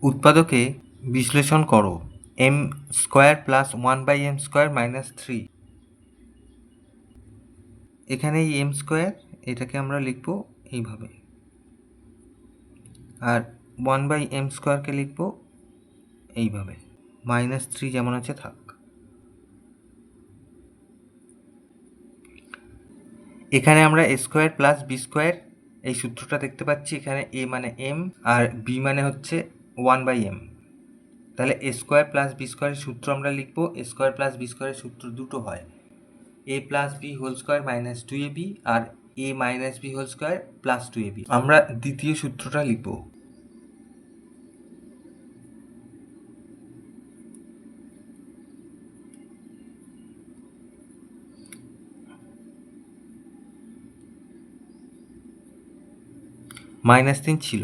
উৎপাদকে বিশ্লেষণ করো M square plus 1/m² minus 3। এখানে এই এম স্কোয়ার এটাকে আমরা লিখব এইভাবে, আর 1/m² লিখব এইভাবে, -3 যেমন আছে থাক। এখানে আমরা a square plus b square এই সূত্রটা দেখতে পাচ্ছি। এখানে a মানে m আর b মানে হচ্ছে 1/m। তাহলে a স্কোয়ার প্লাস b স্কোয়ারের সূত্র আমরা লিখব, a স্কোয়ার প্লাস b স্কোয়ারের সূত্র দুটো হয়, a plus b whole square minus 2ab আর a minus b whole square plus 2ab। আমরা দ্বিতীয় সূত্রটা লিখব। -3 ছিল,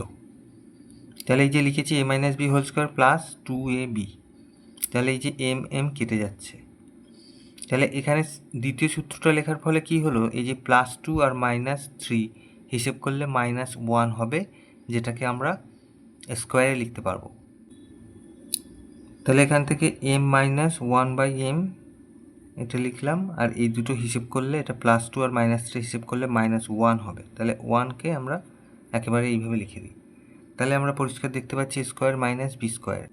তাহলে এই যে লিখেছি a minus b whole square plus 2ab, তাহলে এই যে m কেটে যাচ্ছে। তাহলে এখানে দ্বিতীয় সূত্রটা লেখার ফলে কি হলো, এই যে +2 আর -3 হিসেব করলে -1 হবে, যেটাকে আমরা স্কোয়ারে লিখতে পারবো। তাহলে এখান থেকে m মাইনাস 1/m এটা লিখলাম, আর এই দুটো হিসেব করলে এটা +2 আর -3 হিসেব করলে -1 হবে। তাহলে 1কে আমরা একেবারে এইভাবে লিখে দিই। তাহলে আমরা পরিষ্কার দেখতে পাচ্ছি স্কোয়ার মাইনাস বি স্কোয়ার,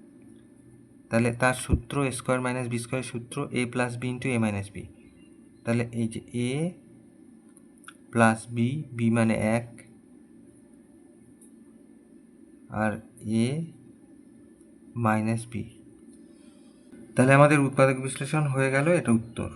তাহলে তার সূত্র স্কোয়ার মাইনাস বি স্কোয়ারের সূত্র a plus B into a minus B. তাহলে এই যে a প্লাস বি, বি মানে 1, আর a মাইনাস বি। তাহলে আমাদের উৎপাদক বিশ্লেষণ হয়ে গেল, এটা উত্তর।